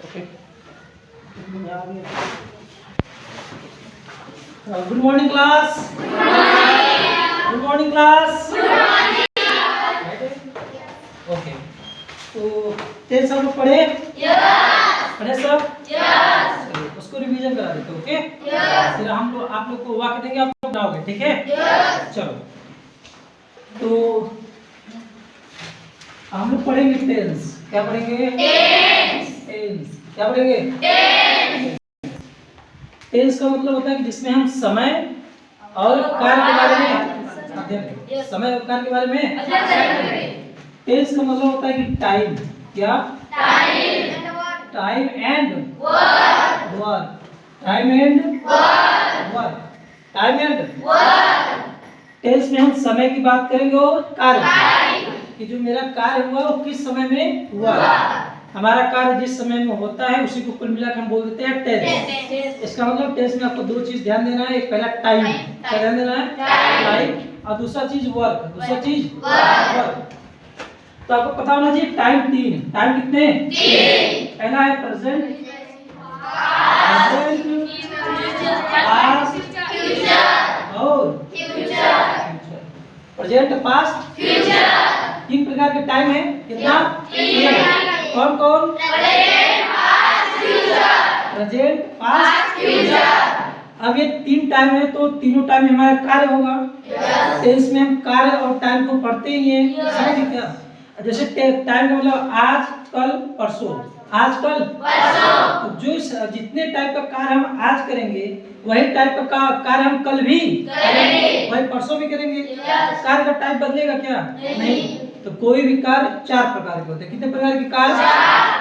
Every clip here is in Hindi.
Okay. Good morning class. Good morning class. Okay, तो 10 सब लोग पढ़े? पढ़े सब? चलिए उसको रिवीजन करा देते, ओके? फिर हम लोग आप लोग को वाक्य देंगे, आप लोग बनाओगे, ठीक है? चलो, तो हम लोग पढ़ेंगे टेंस। क्या पढ़ेंगे? टेंस। क्या पढ़ेंगे? टेंस का मतलब होता है कि जिसमें हम समय और कार्य के बारे में अध्ययन करें। समय और कार्य के बारे में अध्ययन करें। टेंस का मतलब होता है कि टाइम। क्या? Time and work. Time and work. Time and tense में हम समय की बात करेंगे और कार्य कि जो मेरा कार्य हुआ वो किस समय में हुआ। हमारा कार्य जिस समय में होता है उसी को कुल मिलाकर हम बोल देते हैं टेंस। इसका मतलब टेंस में आपको दो चीज ध्यान देना है। एक पहला टाइम, क्या ध्यान देना है? टाइम। और दूसरा चीज वर्क। दूसरा चीज वर्क। तो आपको पता होना चाहिए टाइम 3। टाइम कितने? 3। पहला है प्रेजेंट, पास्ट और फ्यूचर। Present, past, future. 3 प्रकार के टाइम है। कितना? 3। कौन कौन? Present, past, future. अब ये 3 टाइम है तो तीनों टाइम में हमारा कार्य होगा। टेंस में हम कार्य और टाइम को पढ़ते ही हैं, समझिए क्या? जैसे टाइम का मतलब आज, कल, परसों। आज, कल, परसों। तो जो जितने टाइप का कार्य हम आज करेंगे वही टाइप का कार्य हम कल भी करेंगे, वही परसों भी करेंगे। कार्य का टाइप बदलेगा क्या? नहीं। तो कोई भी कार्य 4 प्रकार के होते हैं। कितने प्रकार के कार्य?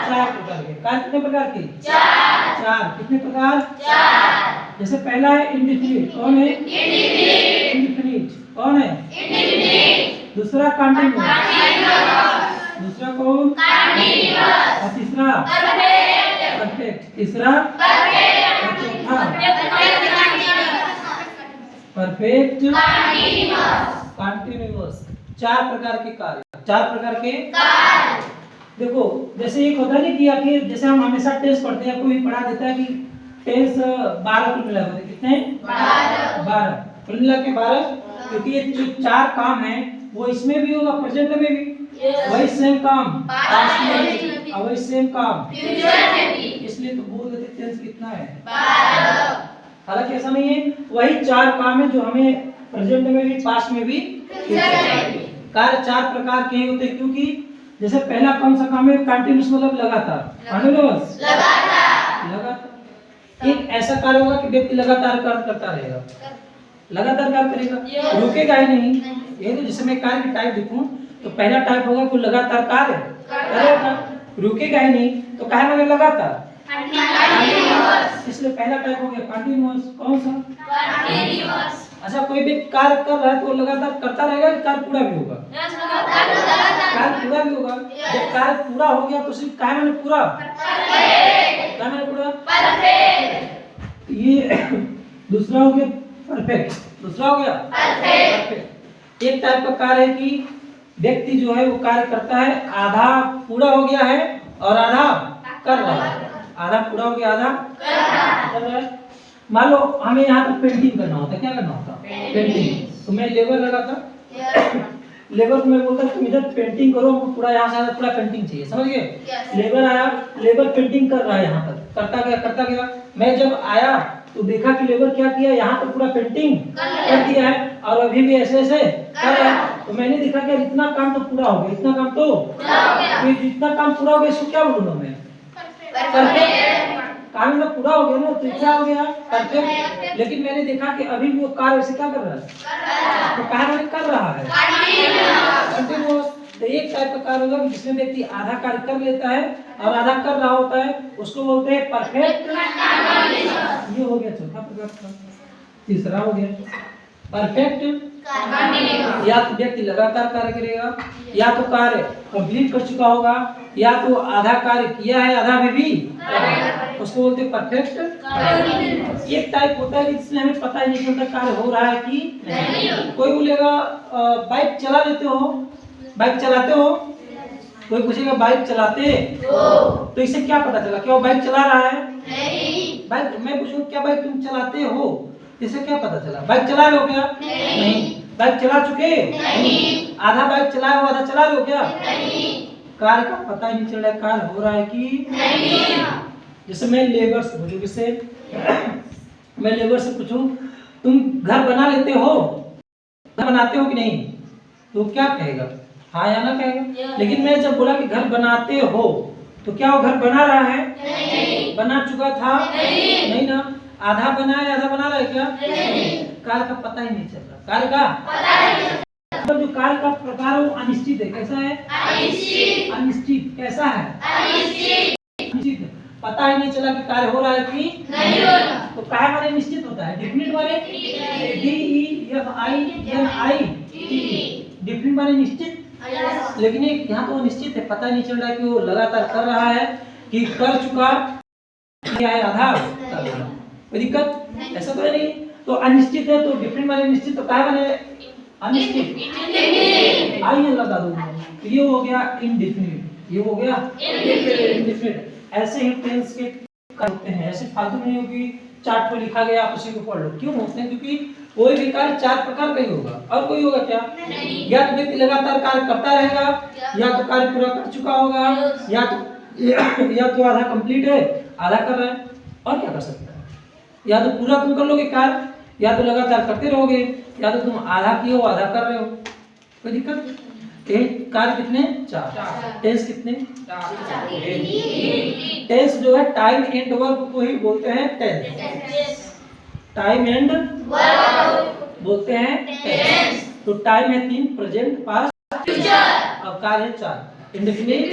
4 प्रकार के। कार्य कितने प्रकार के? 4। कितने प्रकार? 4। जैसे पहला है इंडिफिनिट। कौन है? इंडिफिनिट। कौन है? इंडिफिनिट। दूसरा कंटीन्यूअस। दूसरा कौन? कंटीन्यूअस। और तीसरा परफेक्ट। तीसरा परफेक्ट। Perfect continuous. 4 प्रकार के कार्य। 4 प्रकार के कार्य। देखो जैसे एक होता है ना कि आखिर जैसे हम हमेशा टेंस पढ़ते हैं, कोई पढ़ा देता है कि टेंस 12 कुल मिला के कितने? 12 कुल मिला के 12। क्योंकि ये जो 4 काम है वो इसमें भी होगा, प्रेजेंट में भी वही सेम काम, पास्ट में भी और वही सेम काम फ्यूचर में भी। इसलिए तो बोल देते टेंस कितना है? 12। हालांकि ऐसा नहीं है, वही 4 काम है जो हमें प्रेजेंट में भी, पास्ट में भी, फ्यूचर में भी। कार्य 4 प्रकार के होते हैं। क्योंकि जैसे पहला कौन सा काम है? कंटीन्यूअस मतलब लगातार। कंटीन्यूअस लगातार। एक ऐसा कार्य होगा कि व्यक्ति लगातार कार्य करता रहेगा, लगातार कार्य करेगा, रुकेगा ही नहीं। ये तो जैसे मैं कार्य की टाइप देखूं तो पहला टाइप होगा कि लगातार कार्य करेगा, रुकेगा ही नहीं। तो क्या है? लगातार, इसलिए पहला टाइप हो गया कंटीन्यूअस। कौन सा? कंटीन्यूअस। अच्छा, कोई भी कार्य कर रहा है तो लगातार करता रहेगा, कार्य पूरा भी होगा? कार्य पूरा भी होगा। जब कार्य पूरा हो गया तो सिर्फ क्या मैंने पूरा? क्या मैंने पूरा? परफेक्ट। ये दूसरा हो गया परफेक्ट। दूसरा हो गया परफेक्ट। एक टाइप का कार्य है कि व्यक्ति जो है वो कार्य करता है, आधा पूरा हो गया है और आधा कर रहा है। आधा पूरा हो गया, आधा कर रहा है। मान लो हमें यहाँ पर पेंटिंग करना होता है। क्या करना होता? पेंटिंग। तो मैं लेबर लगाता, लेबर को मैं बोलता तुम इधर पेंटिंग करो, पूरा यहाँ से पूरा पेंटिंग चाहिए, समझ गए? लेबर आया, लेबर पेंटिंग कर रहा है, यहाँ पर करता गया। मैं जब आया तो देखा कि लेबर क्या किया, यहाँ पर पूरा पेंटिंग कर दिया है और अभी भी ऐसे ऐसे कर रहा है। तो मैंने देखा कि इतना काम तो पूरा हो गया, इतना काम तो जितना काम पूरा हो गया इसको क्या बोलूँगा मैं? परफेक्ट। काम मतलब पूरा हो गया ना, तो क्या हो गया? परफेक्ट। लेकिन मैंने देखा कि अभी भी वो कार्य से क्या कर रहा है? तो कार्य कर रहा है कंटीन्यूअस। तो एक टाइप का कार्य होगा जिसमें व्यक्ति आधा कार्य कर लेता है और आधा कर रहा होता है, उसको बोलते हैं परफेक्ट। ये हो गया चौथा प्रकार का। तीसरा हो गया परफेक्ट। या तो व्यक्ति लगातार कार्य करेगा, या तो कार्य कंप्लीट कर चुका होगा, या तो आधा कार्य किया है आधा में भी, उसको बोलते हैं परफेक्ट। एक टाइप होता है जिसमें हमें पता ही नहीं चलता कार्य हो रहा है कि नहीं। कोई बोलेगा बाइक चला लेते हो, बाइक चलाते हो, कोई पूछेगा बाइक चलाते हो, तो इससे क्या पता चला क्या वो बाइक चला रहा है? नहीं। बाइक मैं पूछूं क्या बाइक तुम चलाते हो, इससे क्या पता चला? बाइक चला रहे हो क्या? नहीं। बाइक चला चुके? नहीं। आधा बाइक चलाए हो आधा चला रहे हो क्या? नहीं। कार का पता ही नहीं चल रहा है कार हो रहा है कि नहीं। जैसे मैं लेबर से पूछूं, किससे? मैं लेबर से पूछूं तुम घर बना लेते हो, घर बनाते हो कि नहीं, तो क्या कहेगा? हाँ या ना कहेगा। लेकिन मैं जब बोला कि घर बनाते हो, तो क्या वो घर बना रहा है? नहीं। बना चुका था? नहीं ना। आधा बना है आधा बना रहा है क्या? नहीं। कार का पता ही नहीं चल रहा। कार का पता नहीं। तो जो कार का प्रकार है वो अनिश्चित है। कैसा है? अनिश्चित। अनिश्चित। कैसा है? अनिश्चित। अनिश्चित। पता ही नहीं चला कि कार्य हो रहा है कि नहीं हो रहा। तो काय माने निश्चित होता है, डेफिनेट माने DEFINIT, डेफिनेट माने निश्चित। लेकिन एक यहाँ तो निश्चित है, पता नहीं चल रहा है कि वो लगातार कर रहा है कि कर चुका क्या है, आधा कर रहा। कोई दिक्कत ऐसा तो है नहीं। तो अनिश्चित है तो डिफरेंट माने निश्चित, तो काय माने अनिश्चित। आई लगा दूंगा तो ये हो गया इनडेफिनिट, ये हो गया इनडेफिनिट। ऐसे ही टेंस के होते हैं, ऐसे फालतू नहीं हो कि चार्ट पर लिखा गया आप उसी को पढ़ लो। क्यों होते हैं? क्योंकि कोई भी कार्य चार प्रकार का ही होगा, और कोई होगा क्या? या तो व्यक्ति लगातार कार्य करता रहेगा, या तो कार्य पूरा कर चुका होगा, या तो आधा कंप्लीट है आधा कर रहा है, और क्या कर सकता है? या तो पूरा तुम कर लोगे कार्य, या तो लगातार करते रहोगे, या तो तुम आधा किए हो आधा कर रहे हो। कोई दिक्कत? कार्य कितने? चार। टेंस कितने? टेंस जो है टाइम एंड वर्क को ही बोलते हैं टेंस। टाइम एंड बोलते हैं टेंस। तो टाइम है 3, प्रेजेंट, पास्ट, फ्यूचर, और कार्य है 4, इंडेफिनिट।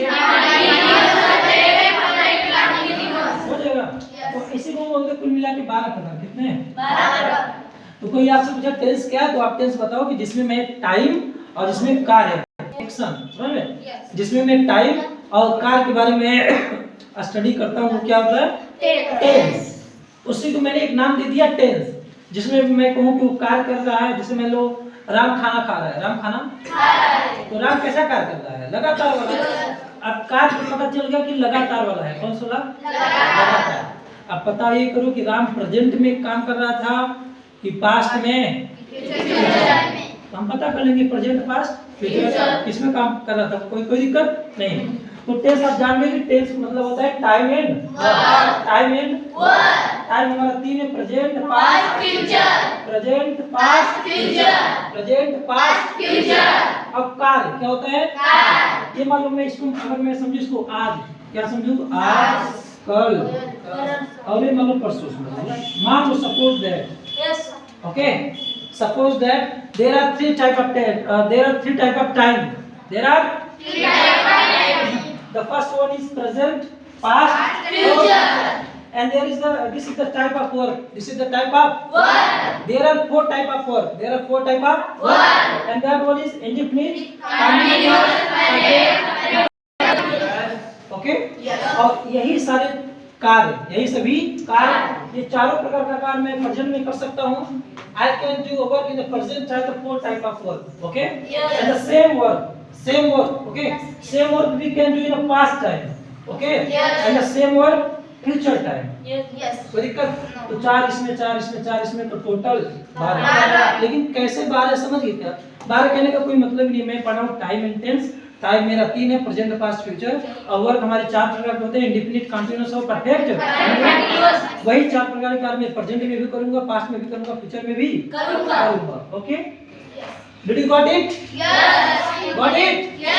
हो जाएगा। तो इसी को बोलते कुल मिला के 12 प्रकार। कितने? 12। तो कोई आपसे पूछा टेंस क्या है, तो आप टेंस बताओ कि जिसमें मैं टाइम और जिसमें कार्य एक्शन, समझ में, जिसमें मैं टाइम और कार्य के बारे में स्टडी करता हूँ, वो क्या होता है? टेंस। उसी को मैंने एक नाम दे दिया टेंस। जिसमें मैं कहूँ कि वो कार्य कर रहा है, जैसे मान लो राम खाना खा रहा है, राम खाना खा रहा है, तो राम कैसा कार्य कर रहा है? लगातार वाला। अब कार्य को पता चल गया कि लगातार वाला है। कौन सा लगातार? अब पता ये करो कि राम प्रेजेंट में काम कर रहा था कि पास्ट में, तो हम पता कर लेंगे प्रेजेंट, पास्ट, फ्यूचर किसमें काम कर रहा था। कोई दिक्कत नहीं। तो टेंस आप जान लेंगे, टेंस मतलब होता है time and work. Time and work. Time हमारा 3 है, present, past, future. Present, past, future. Present, past, future. अब कार्य क्या होता है? कार्य। ये मालूम मैं इसको अगर मैं समझू इसको आज, क्या समझू? आज, कल, और ये मालूम परसों। मान लो suppose that, okay, suppose that there are 3 type of time. There are 3 type of time. The first one is present, past, future. And this is the type of work. This is the type of work. There are 4 type of work. And that one is indefinite, continuous, okay? और यही सारे कार्य, यही सभी कार्य, ये चारों प्रकार का कार्य मैं प्रेजेंट में कर सकता हूँ। I can do work in the present type, the 4 type of work, okay? And the same work, okay? Same work we can do in the past time, okay? And the same work future time. कोई दिक्कत? तो 4 इसमें 4 इसमें 4 इसमें, तो टोटल 12। लेकिन कैसे 12 समझ गए क्या? 12 कहने का कोई मतलब नहीं। मैं पढ़ा हूँ टाइम एंड टेंस। टाइम मेरा 3 है, प्रेजेंट, पास्ट, फ्यूचर, और वर्क हमारे 4 प्रकार के होते हैं, इंडेफिनिट, कंटीन्यूअस और परफेक्ट। वही 4 प्रकार के कार्य मैं प्रेजेंट में भी करूंगा, पास्ट में भी करूंगा, फ्यूचर में भी करूंगा। Okay, did you got it? Yes, got it? Yes.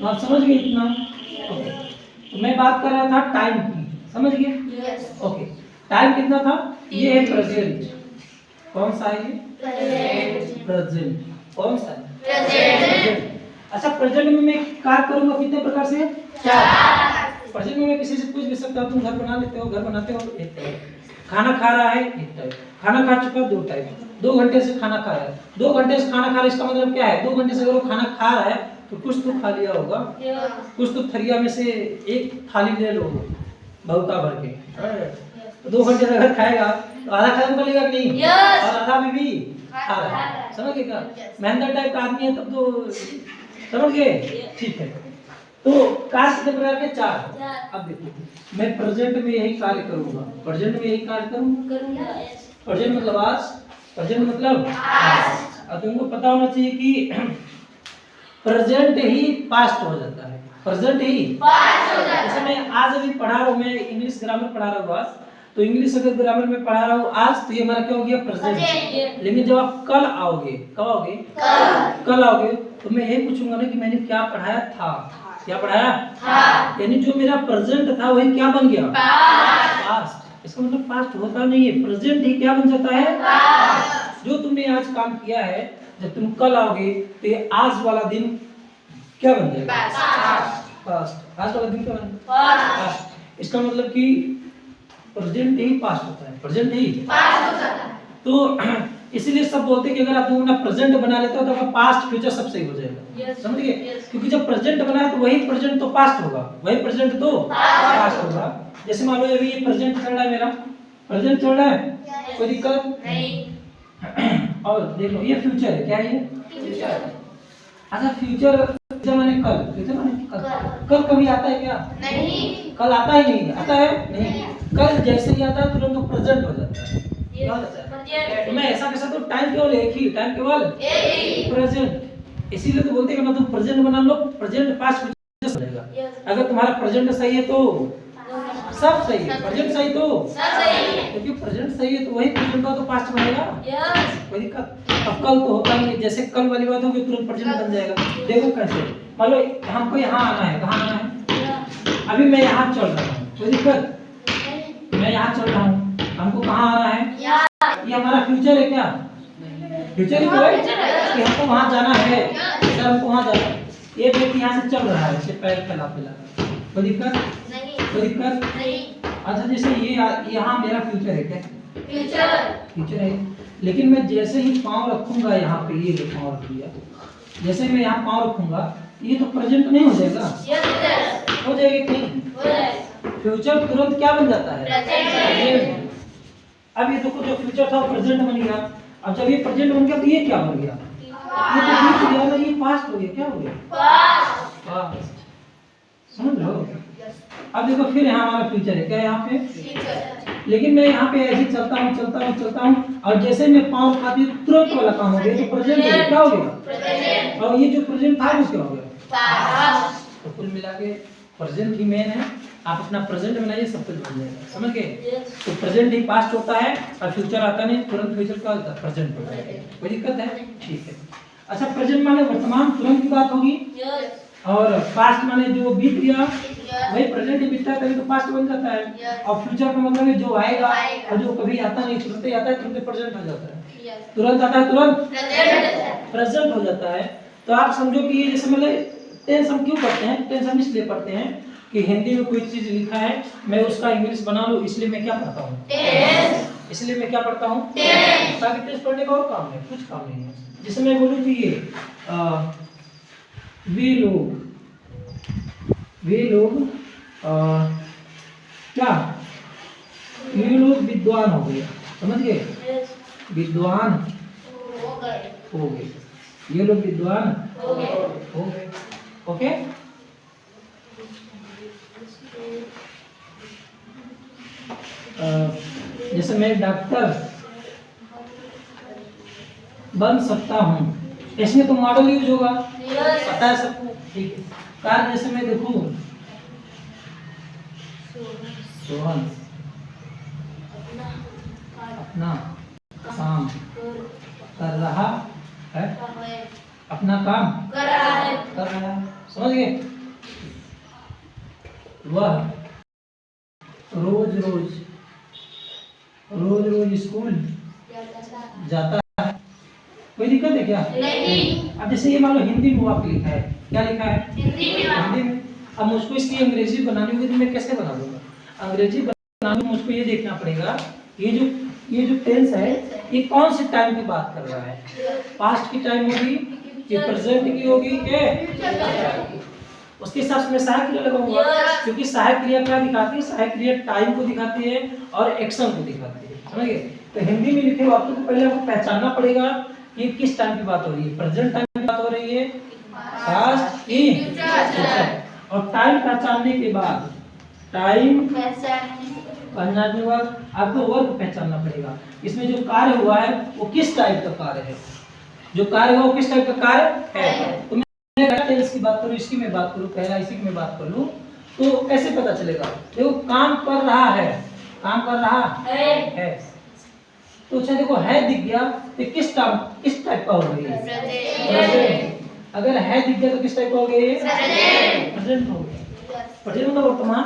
तो आप समझ गए इतना? ओके, तो मैं बात कर रहा था टाइम की, समझ गए? यस। ओके, टाइम कितना था? ये है प्रेजेंट। कौन सा है ये? प्रेजेंट। कौन सा है? प्रेजेंट। अच्छा, प्रेजेंट में मैं कार्य करूंगा कितने प्रकार से? 4। प्रेजेंट में मैं किसी से पूछ भी सकता हूँ, तुम घर बना लेते हो? घर बनाते हो? 1 टाइप। खाना खा रहा है? 1 टाइप। खाना खा चुका? 2 टाइप। 2 घंटे से खाना खा रहा है। 2 घंटे से खाना खा रहा है, इसका मतलब क्या है? 2 घंटे से अगर वो खाना खा रहा है तो कुछ तो खा लिया होगा, कुछ तो थरिया में से एक थाली ले लो बहुता भर के। तो 2 घंटे अगर खाएगा तो आधा खत्म कर लेगा कि नहीं? Yes. और आधा में भी खा रहा है, समझ गए क्या? मेहनत टाइप का आदमी है तब तो समझ गए, ठीक है। तो कार्य कितने प्रकार के? 4। अब देखो मैं प्रेजेंट में यही कार्य करूंगा, प्रेजेंट में यही कार्य करूंगा। प्रेजेंट मतलब आज, प्रेजेंट मतलब आज। अब तुमको पता होना चाहिए कि प्रेजेंट ही पास्ट हो जाता है, प्रेजेंट ही पास्ट हो जाता है। जैसे मैं आज अभी पढ़ा रहा हूँ, मैं इंग्लिश ग्रामर पढ़ा रहा हूँ आज, तो इंग्लिश अगर ग्रामर में पढ़ा रहा हूँ आज, तो ये हमारा क्या हो गया? प्रेजेंट। लेकिन जब आप कल आओगे, कब आओगे? कल आओगे, तो मैं यही पूछूंगा ना कि मैंने क्या पढ़ाया था, क्या पढ़ाया था, यानी जो मेरा प्रेजेंट था वही क्या बन गया? पास्ट। इसका मतलब पास्ट होता नहीं है, प्रेजेंट ही क्या बन जाता है? पास्ट। जो तुमने आज काम किया है, जब तुम कल आओगे तो ये आज वाला दिन क्या बन जाएगा? पास्ट। आज वाला दिन क्या बन? पास्ट। इसका मतलब कि प्रेजेंट ही पास्ट होता है, प्रेजेंट ही पास्ट होता है। तो इसीलिए सब बोलते हैं कि अगर आप अपना प्रेजेंट बना लेते हो तो आपका पास्ट फ्यूचर सब सही हो जाएगा, समझ गए? क्योंकि जब प्रेजेंट बना है तो वही प्रेजेंट तो पास्ट होगा, वही प्रेजेंट तो पास्ट होगा। जैसे मान लो अभी ये प्रेजेंट चल रहा है, मेरा प्रेजेंट चल रहा है, कोई दिक्कत नहीं। और देखो ये फ्यूचर है, क्या है ये? फ्यूचर। अच्छा फ्यूचर माने कल, फ्यूचर माने कल कभी आता है क्या? नहीं। कल आता ही नहीं, आता है नहीं। कल जैसे ही आता है तुरंत तो प्रेजेंट हो जाता है, क्या हो जाता है? तो मैं ऐसा कैसा, तो टाइम केवल एक ही, टाइम केवल प्रेजेंट। इसीलिए तो बोलते हैं कि मतलब प्रेजेंट बना लो, प्रेजेंट पास्ट फ्यूचर बनेगा। अगर तुम्हारा प्रेजेंट सही है तो सब सही है, प्रेजेंट सही तो सब सही है, क्योंकि प्रेजेंट सही है तो वही प्रेजेंट का तो पास्ट बनेगा। कोई दिक्कत? अब कल तो होता नहीं, जैसे कल वाली बात होगी तुरंत प्रेजेंट बन जाएगा। देखो कैसे, मान लो हमको यहाँ आना है, कहाँ आना है? अभी मैं यहाँ चल रहा हूँ, कोई दिक्कत? मैं यहाँ चल रहा हूँ, हमको कहाँ आना है? ये हमारा फ्यूचर है क्या? फ्यूचर ही तो है कि हमको वहाँ जाना है, सर हमको वहाँ जाना है। ये व्यक्ति यहाँ से चल रहा है, इससे पैर फैला फैला, कोई दिक्कत नहीं, कोई दिक्कत नहीं। अच्छा जैसे ये यहाँ मेरा फ्यूचर है क्या? फ्यूचर है, लेकिन मैं जैसे ही पाँव रखूंगा यहाँ पे, ये पाँव रख दिया, जैसे मैं यहाँ पाँव रखूंगा ये तो प्रेजेंट नहीं हो जाएगा? हो जाएगा कि नहीं? फ्यूचर तुरंत क्या बन जाता है? प्रेजेंट। अब ये देखो जो फ्यूचर था वो प्रेजेंट बन गया, अब जब ये प्रेजेंट बन गया तो ये क्या बन गया? ये तो बीत गया ना, ये पास्ट हो गया, क्या हो गया? पास्ट। समझ लो। अब देखो फिर यहाँ हमारा फ्यूचर है, क्या यहाँ पे? लेकिन मैं यहाँ पे ऐसे चलता हूँ और जैसे मैं पाँव उठाती हूँ तुरंत वाला काम हो गया, तो प्रेजेंट हो गया, क्या हो गया? और ये जो प्रेजेंट था वो क्या हो गया? तो कुल मिला के प्रेजेंट ही मेन है, आप अपना प्रेजेंट बनाइए सब कुछ बन जाएगा, समझ गए? तो प्रेजेंट ही पास्ट होता है और फ्यूचर आता नहीं, तुरंत फ्यूचर का होता है, प्रेजेंट होता है। कोई दिक्कत है? ठीक है। अच्छा प्रेजेंट माने वर्तमान तुरंत की बात होगी, और पास्ट माने जो बीत गया वही प्रेजेंट ही बीतता है, तभी तो पास्ट बन जाता है। और फ्यूचर का मतलब है जो आएगा, और जो कभी आता नहीं तुरंत ही आता है, तुरंत प्रेजेंट हो जाता है, तुरंत आता है तुरंत प्रेजेंट हो जाता है। तो आप समझो कि ये जैसे मतलब टेंस हम क्यों पढ़ते हैं? टेंस हम इसलिए पढ़ते हैं कि हिंदी में कोई चीज लिखा है, मैं उसका इंग्लिश बना लूं, इसलिए मैं क्या पढ़ता हूँ? टेंस। इसलिए मैं क्या पढ़ता हूँ? टेंस। ताकि टेंस पढ़ने का और काम है, कुछ काम नहीं है। जैसे मैं बोलूँ कि ये वे लोग क्या, ये लोग विद्वान हो गए, समझ गए? विद्वान हो गए, ये लोग विद्वान हो गए, ओके? जैसे मैं डॉक्टर बन सकता हूँ, इसमें तो मॉडल यूज होगा, पता है सबको, ठीक है? कार जैसे मैं देखूं, सोहन अपना काम कर रहा है, अपना काम कर रहा है, समझ गए? वह रोज रोज स्कूल जाता है, कोई दिक्कत है क्या? नहीं। अब जैसे ये मान लो हिंदी में वाक्य लिखा है, क्या लिखा है? हिंदी में। अब मुझको इसकी अंग्रेजी बनानी होगी तो मैं कैसे बना दूंगा? अंग्रेजी बनाने में मुझको ये देखना पड़ेगा, ये जो टेंस है ये कौन से टाइम की बात कर रहा है? पास्ट की टाइम होगी कि प्रेजेंट की होगी कि उसके हिसाब से मैं सहायक क्रिया लगाऊंगा, क्योंकि सहायक क्रिया क्या दिखाती है? सहायक क्रिया टाइम को दिखाती है और एक्शन को दिखाती है, समझ गए? तो हिंदी में लिखे वाक्य को पहले आपको पहचानना पड़ेगा कि किस टाइम की बात हो रही है। प्रेजेंट टाइम की बात हो रही है, पास्ट की फ्यूचर। और टाइम पहचानने के बाद टाइम पहचानने के बाद आपको वर्क पहचानना पड़ेगा। इसमें जो कार्य हुआ है वो किस टाइप का कार्य है, जो कार्य हुआ वो किस टाइप का कार्य है। तो मैं टेंस की बात करूं, इसकी मैं बात करूं, पहला इसी की मैं बात कर लूं तो कैसे पता चलेगा। देखो काम कर रहा है, काम कर रहा है। तो अच्छा देखो है दिख गया तो किस टाइप का हो गया प्रेजेंट। अगर है दिख गया तो किस टाइप का हो गया प्रेजेंट हो गया, प्रेजेंट का वर्तमान।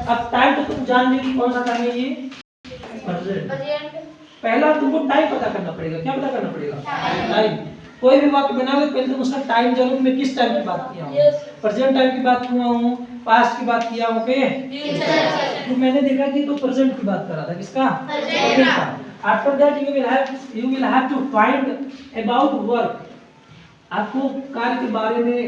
अब टाइम तो तुम जान ली कौन सा टाइम है ये प्रेजेंट। पहला तुमको टाइम पता करना पड़ेगा। क्या पता करना पड़ेगा टाइम। कोई भी वाक्य बनाओगे पहले तुम उसका टाइम जानोगे, मैं किस टाइम की बात किया हूं, प्रेजेंट टाइम की बात किया हूं, पास्ट की बात किया हूं, ओके। तो मैंने देखा कि तो प्रेजेंट की बात कर रहा था, किसका प्रेजेंट का। After that you will have to find about work. आपको कार्य के बारे में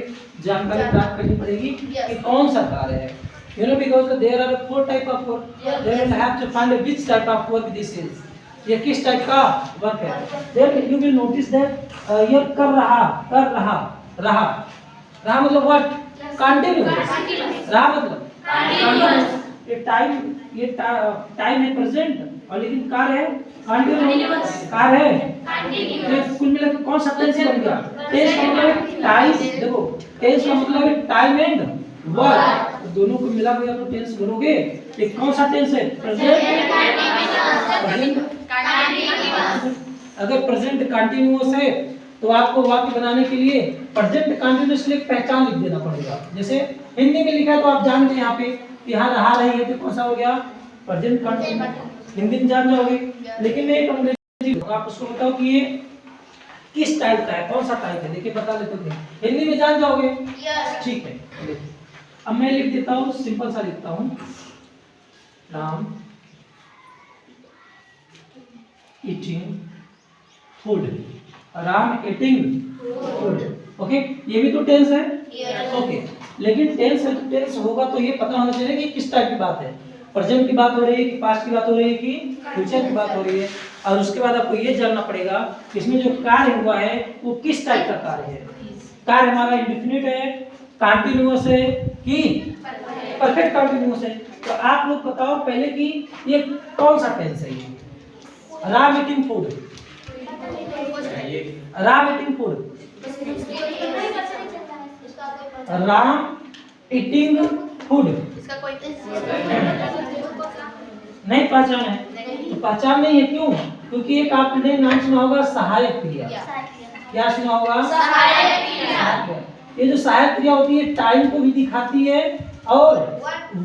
जानकारी प्राप्त करनी पड़ेगी कि कौन सा कार्य है। You know, because there are 4 type of work. Then you have to find which type of work this is. ये किस टाइप का वर्क है। Then you will notice that ये कर रहा मतलब what? Continuous. रहा मतलब continuous। ये टाइम है प्रेजेंट और लेकिन कार्य है कंटिन्यूअस। कार्य है तो कुल मिला के कौन सा टेंस बन गया। टेंस का मतलब टाइम, देखो टेंस का मतलब है टाइम एंड वर्क, दोनों को मिला के तो टेंस बनोगे। ये कौन सा टेंस है प्रेजेंट। अगर प्रेजेंट कंटिन्यूअस है तो आपको वाक्य बनाने के लिए प्रेजेंट कंटिन्यूअस की पहचान लिख देना पड़ेगा। जैसे हिंदी में लिखा है तो आप जान गए यहाँ पे यहाँ रहा रही है तो कौन सा हो गया प्रेजेंट कंटिन्यूअस, हिंदी में जान जाओगे। लेकिन मैं एक अंग्रेजी आप उसको बताओ कि ये किस टाइप का है, कौन सा टाइप है, देखिए बता लेते हैं। हिंदी में जान जाओगे ठीक है। अब मैं लिख देता हूँ, सिंपल सा लिखता हूँ, Ram eating food, Ram eating food. Okay, ये भी तो टेंस है ओके। लेकिन टेंस है तो टेंस होगा तो ये पता होना चाहिए कि किस टाइप की बात है, प्रेजेंट की बात हो रही है कि पास्ट की बात हो रही है कि फ्यूचर की बात हो रही है। और उसके बाद आपको ये जानना पड़ेगा कि इसमें जो कार्य हुआ है वो किस टाइप का कार्य है। कार्य हमारा इंडेफिनिट है, कंटिन्यूअस है कि परफेक्ट कंटिन्यूअस है। तो आप लोग बताओ पहले कि ये कौन सा टेंस है। ये Ram eating food, Ram eating food, Ram eating food नहीं पहचान है तो पहचान नहीं है। क्यों? क्योंकि एक आपने नाम सुना होगा सहायक क्रिया। क्या सुना होगा सहायक क्रिया। ये जो सहायक क्रिया होती है टाइम को भी दिखाती है और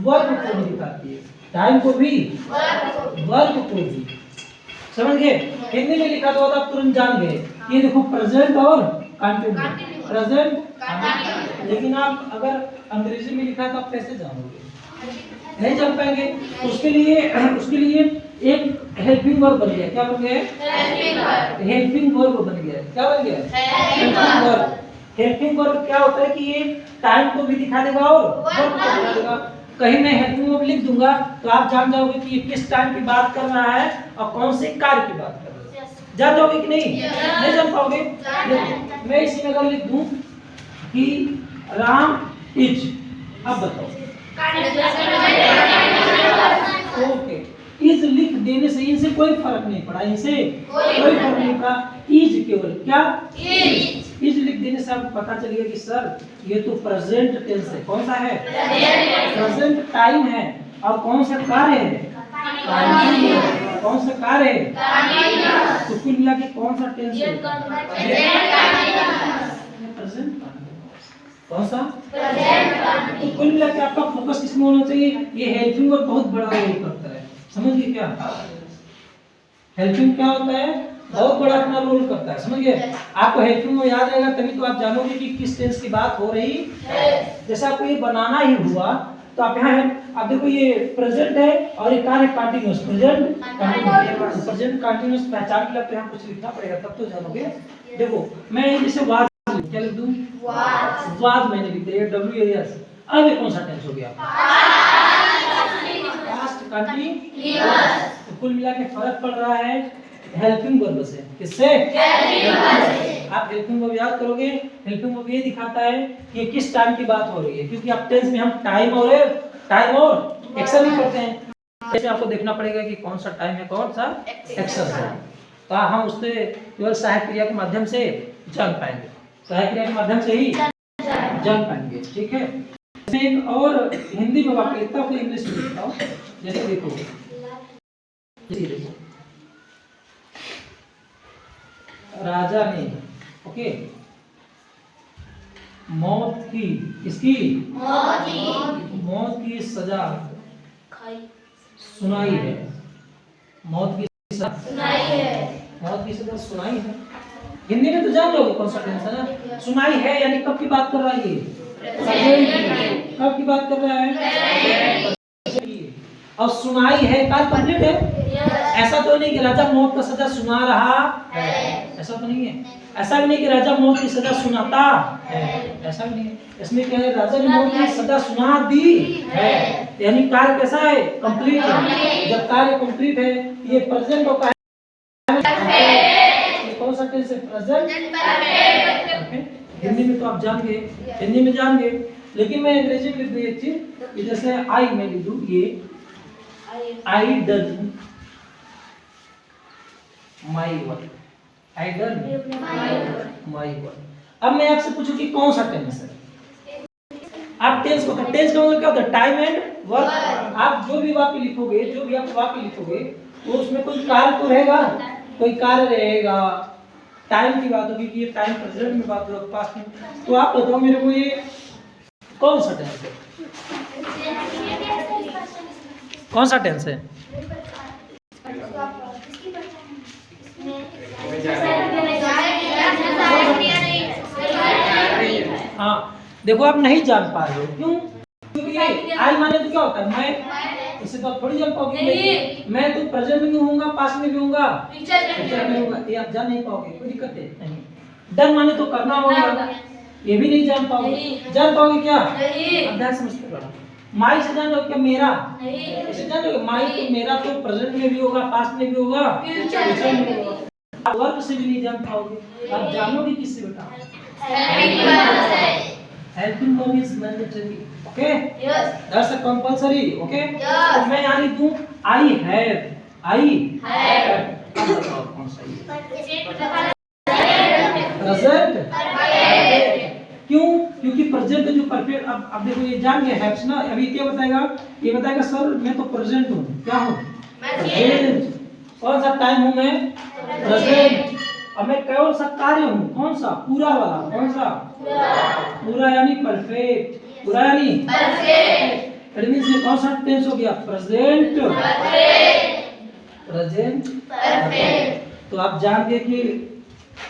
वर्क को भी दिखाती है। टाइम को भी वर्क को भी, समझ गए। हिंदी में लिखा तो आप तुरंत जान गए ये देखो प्रेजेंट और कंटिन्यूअस, प्रेजेंट। लेकिन आप अगर अंग्रेजी में लिखा तो आप कैसे जानोगे, नहीं जान पाएंगे। उसके लिए एक हेल्पिंग वर्ब बन गया। क्या बन गया हेल्पिंग वर्ब बन गया। क्या बन गया हेल्पिंग वर्ब। हेल्पिंग वर्ब क्या होता है कि ये टाइम को भी दिखा देगा और वर्ब को दिखा देगा। कहीं मैं हेल्पिंग वर्ब लिख दूंगा तो आप जान जाओगे कि ये किस टाइम की बात कर रहा है और कौन से कार्य की बात कर रहा है। जान जाओगे कि नहीं नहीं जान पाओगे। मैं इसी में अगर लिख दूं कि राम इज, अब बताओ ओके। इज लिख देने से इनसे कोई फर्क नहीं पड़ा, इनसे कोई फर्क नहीं पड़ा। इज केवल क्या इज लिख देने से आपको पता चलेगा कि सर ये तो प्रेजेंट टेंस है। कौन सा है प्रेजेंट टाइम है और कौन सा कार्य है कौन सा कार्य है। तो कुल मिला के कौन सा टेंस है प्रेजेंट। कौन सा तो कुल मिला के आपका फोकस किसमें होना चाहिए। ये हेल्पिंग वर्ब बहुत बड़ा रोल करता है, समझिए। क्या हेल्पिंग क्या होता है, बहुत बड़ा अपना रोल करता है, समझ गए। आपको हेल्पिंग में याद रहेगा तभी तो आप जानोगे कि किस टेंस की बात हो रही है। जैसे आपको ये बनाना ही हुआ तो आप यहाँ आप देखो ये प्रेजेंट है और ये कार्य continuous, present continuous. Present continuous पहचान के लिए आपको यहाँ कुछ लिखना पड़ेगा तब तो जानोगे। देखो मैं जैसे वाज क्या लिख दूं वाज मैंने लिख दिया WAS। अब ये कौन सा टेंस हो गया पास्ट कंटीन्यूअस। तो कुल मिला के फर्क पड़ रहा है हेल्पिंग वर्ब से। किससे? हेल्पिंग वर्ब से। आप हेल्पिंग वर्ब याद करोगे, हेल्पिंग वर्ब ये दिखाता है कि किस टाइम की बात हो रही है, क्योंकि अब टेंस में हम टाइम और एक्शन ही करते हैं। जैसे आपको देखना पड़ेगा कि कौन सा टाइम है, कौन सा एक्शन है, तो हम उससे केवल सहायक क्रिया के माध्यम से जान पाएंगे, सहायक क्रिया के माध्यम से ही जान पाएंगे। ठीक है। इसमें एक और हिंदी में वाक्य लिखता हूँ, इंग्लिश में लिखता हूँ। जैसे देखो, राजा ने, ओके, मौत की, किसकी? मौत की सजा सुनाई है। मौत की सजा सुनाई है। हिंदी में तो जान लोगे कौन सा टेंस है ना। सुनाई है यानी कब की बात कर रहा है ये? कब की बात कर रहा है? और सुनाई है काल कंप्लीट है। ऐसा तो नहीं कि राजा मौत का सजा सुना रहा है, ऐसा तो नहीं है। ऐसा भी नहीं कि राजा मौत की सजा सुनाता है, ऐसा भी नहीं है। इसमें क्या है? राजा ने मौत की सजा सुना दी है, यानी कार्य कैसा है? कंप्लीट है। जब कार्य कंप्लीट है, ये प्रेजेंट होता है। ये कौन सा टेंस है? Present perfect. हिंदी में तो आप जान गए, हिंदी में जान गए, लेकिन मैं अंग्रेजी में लिख दूं एक चीज, जैसे आई में लिख दूं, ये I done my work, I done my work. अब मैं आपसे पूछूं कि कौन सा टेंस है? आप टेंस को, टेंस का मतलब क्या होता है? Time and work. आप जो भी वाक्य लिखोगे, जो भी आप वाक्य लिखोगे, वो उसमें कोई कार्य तो रहेगा, कोई कार्य रहेगा। टाइम की बात होगी कि ये टाइम प्रेजेंट में बात होगी, पास्ट में। तो आप बताओ मेरे को ये कौन सा टेंस है? कौन सा टेंस है? हाँ, देखो आप नहीं जान पा रहे हो, क्यों? क्योंकि ये आई माने तो क्या होता है? मैं। इसे तो आप थोड़ी जान पाओगे। मैं तो प्रेजेंट में होऊंगा, पास्ट में भी होऊंगा, फ्यूचर में होऊंगा, ये आप जान नहीं पाओगे, कोई दिक्कत नहीं। डन माने तो करना होगा, ये भी नहीं जान पाओगे। जान पाओगे क्या? अध्याय समझते पड़ा। माई से जान लो क्या? मेरा। इसे जान लो, माई तो मेरा तो प्रेजेंट में भी होगा, पास्ट में भी होगा, फ्यूचर में भी होगा। आप वर्क से भी नहीं जान पाओगे। आप जानोगे किससे बेटा? Helping verb is mandatory, okay? That's a compulsory, okay? तो मैं यहाँ लिख दूं आई हैव, आई हैव। अब बताओ कौन सा है? प्रेजेंट। क्यों? क्योंकि प्रेजेंट जो परफेक्ट, अब देखो ये जान गया हैव्स ना, अभी क्या बताएगा? ये बताएगा सर मैं तो प्रेजेंट हूँ, क्या हूँ? प्रेजेंट। कौन सा टाइम हूँ मैं? प्रेजेंट। अब मैं कौन सा कार्य हूँ? कौन सा? पूरा वाला। कौन सा? पूरा यानी परफेक्ट। पूरा यानी परफेक्ट। इट मींस ये कौन सा टेंस हो गया? Present perfect. तो आप जान गए कि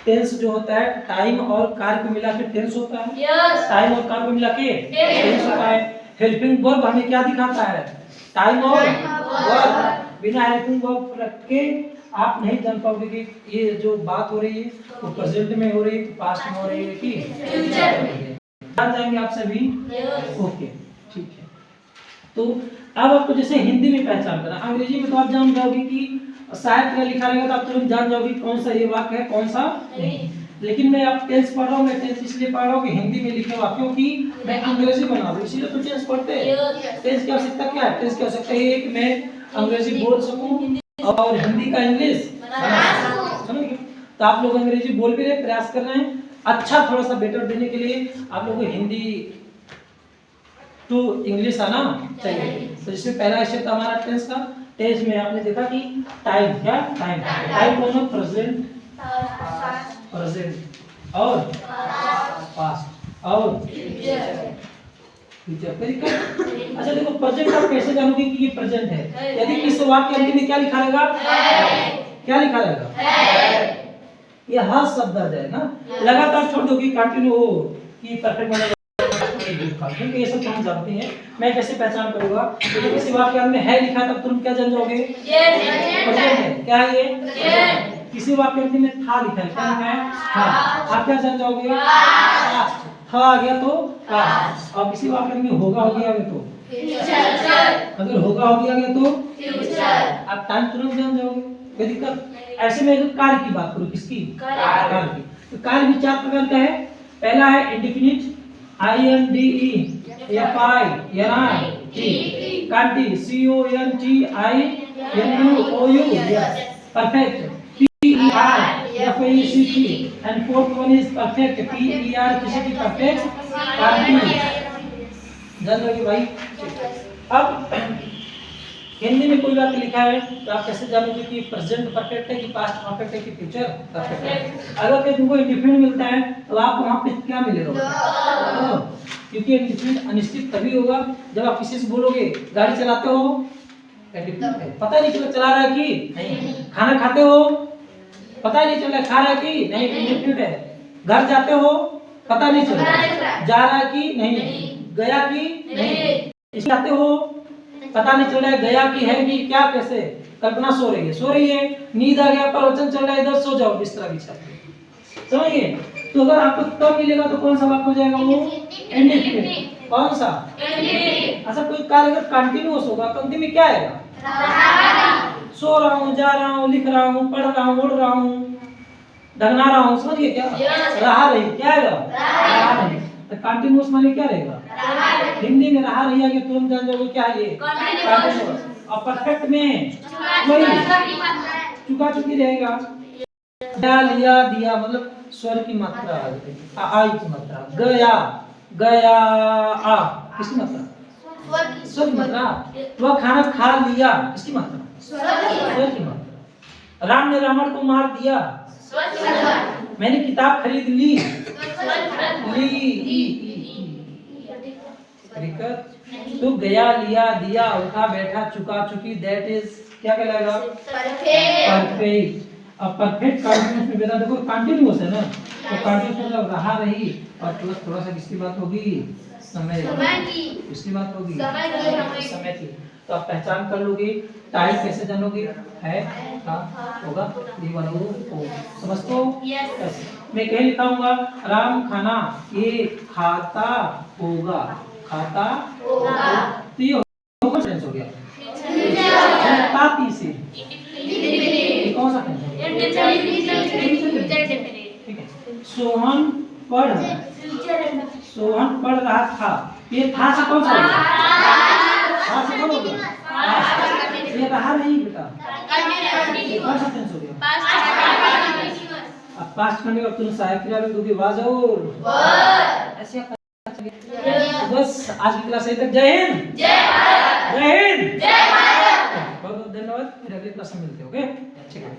टेंस जो होता है टाइम और कार्य को मिला के टेंस होता है। टाइम और कार्य को मिला के टेंस होता है। हेल्पिंग वर्ब हमें क्या दिखाता है? टाइम और वर्ब। बिना हेल्पिंग वर्ब रख के आप नहीं जान पाओगे कि ये जो बात हो रही है वो प्रेजेंट में हो रही है, पास्ट में हो रही है कि फ्यूचर में। जान जाएंगे आप सभी? ओके, ठीक है। तो अब आपको जैसे हिंदी में पहचान करना, अंग्रेजी में तो आप जान जाओगे कि शायद क्या लिखा रहेगा तो आप तुरंत जान जाओगे कौन सा ये वाक्य है, कौन सा नहीं। लेकिन मैं आप टेंस पढ़ रहा हूँ, मैं टेंस इसलिए पढ़ रहा हूँ कि हिंदी में लिखे वाक्यों की मैं अंग्रेजी बना रहा हूँ, इसीलिए तो टेंस पढ़ते हैं। टेंस की आवश्यकता क्या है? टेंस की आवश्यकता ये है कि मैं अंग्रेजी बोल सकूं और हिंदी का इंग्लिश बना सकूं। समझ गए? तो आप लोग अंग्रेजी बोल भी रहे, प्रयास कर रहे हैं, अच्छा थोड़ा सा बेटर देने के लिए आप लोगों को हिंदी टू इंग्लिश आना चाहिए। तो इसमें पहला स्टेप था हमारा टेंस का। टेंस में आपने देखा कि टाइम, क्या टाइम? टाइम कौन है? प्रेजेंट और पास्ट और फ्यूचर। अच्छा देखो, प्रेजेंट आप कैसे जानोगे कि ये प्रेजेंट है? यदि किस वाक्य के अंत में क्या लिखा रहेगा? क्या लिखा रहेगा? ये हर शब्द आ जाए ना, लगातार छोड़ दोगे कंटिन्यू हो कि परफेक्ट बनेगा, क्योंकि ये सब हम जानते हैं। मैं कैसे पहचान करूंगा? यदि किसी वाक्य में है लिखा तब तुम क्या जान जाओगे? प्रेजेंट है। क्या है ये? किसी वाक्य में था लिखा है, क्या लिखा है? था। आप क्या जान जाओगे? पास्ट। था आ गया तो पास्ट। और किसी वाक्य में होगा हो गया तो फ्यूचर। अगर होगा हो गया तो फ्यूचर। आप टाइम तुरंत जान जाओगे। कोई दिक्कत? ऐसे में अगर कार्य की बात करूं, किसकी? कार्य की। तो कार्य भी 4 प्रकार का है। पहला है indefinite, INDEFINIT, Kanti CONTINUOU, perfect PERFECT, and fourth one is perfect PERFECT, perfect Kanti. जान लोगे भाई? अब हिंदी में कोई वाक्य लिखा है तो आप कैसे जानोगे कि प्रेजेंट परफेक्ट है कि पास्ट परफेक्ट है कि फ्यूचर परफेक्ट है? अगर कहीं तुमको इंडेफिनिट मिलता है तो आपको वहां पे क्या मिलेगा? तो क्योंकि इंडेफिनिट अनिश्चित तभी होगा जब आप किसी से बोलोगे गाड़ी चलाते हो, इंडेफिनिट है, पता नहीं चला चला रहा है कि नहीं। खाना खाते हो, पता नहीं चल रहा खा रहा है कि नहीं, इंडेफिनिट है। घर जाते हो, पता नहीं चल रहा जा रहा है कि नहीं, गया कि नहीं। इसलिए आते हो, पता नहीं चल रहा है गया कि है कि क्या, कैसे। कल्पना सो रही है, नींद आ गया, प्रवचन चल रहा है, इधर सो जाओ बिस्तर बिछा के, समझिए। तो अगर आपको तब मिलेगा तो कौन सा वाक्य हो जाएगा? वो इंडेफिनिट। कौन सा? अच्छा, कोई कार्य अगर कंटीन्यूअस होगा तो अंतिम में क्या आएगा? सो रहा हूँ, जा रहा हूँ, लिख रहा हूँ, पढ़ रहा हूँ, उड़ रहा हूँ, ढगना रहा हूँ, समझिए क्या? रहा रही, क्या आएगा? रहा रही। तो कंटीन्यूअस माने क्या रहेगा? हिंदी में रहा रही आगे तुरंत जान जाओगे क्या है ये? कंटीन्यूअस। और परफेक्ट में चुका चुकी रहेगा। या लिया दिया मतलब स्वर की मात्रा आई की मात्रा। गया गया आ किसकी मात्रा? स्वर की मात्रा। वह खाना खा लिया किसकी मात्रा? स्वर की मात्रा। राम ने रावण को मार दिया, मैंने किताब खरीद ली, तो गया लिया दिया उठा बैठा चुका चुकी, दैट इज क्या कहलाएगा? परफेक्ट। अब परफेक्ट कंटीन्यूअस में बेटा देखो कंटीन्यूअस है ना, तो कंटीन्यूअस मतलब रहा रही और प्लस थोड़ा सा किसकी बात होगी? समय की। किसकी बात होगी? समय की। तो आप पहचान कर लोगे। टाइप कैसे जानोगे? है था होगा ये वाला वो समझते हो? यस। मैं क्या लिखाऊंगा? राम खाना ये खाता होगा, खाता होगा। तो ये कौन सा टेंस हो गया? ताती से ये कौन सा टेंस हो गया? ठीक है। सोहन पढ़ रहा था, ये था से कौन सा हो गया? था से कौन हो गया? ये रहा नहीं बेटा, कौन सा टेंस हो गया? अब पास्ट करने का तुम सहायक क्रिया में दोगे वाज और ऐसे बस। आज की क्लास यहीं तक। जय हिंद, जय भारत, जय हिंद, जय भारत। बहुत बहुत धन्यवाद। फिर अगली क्लास में मिलते हैं। ओके, ठीक है।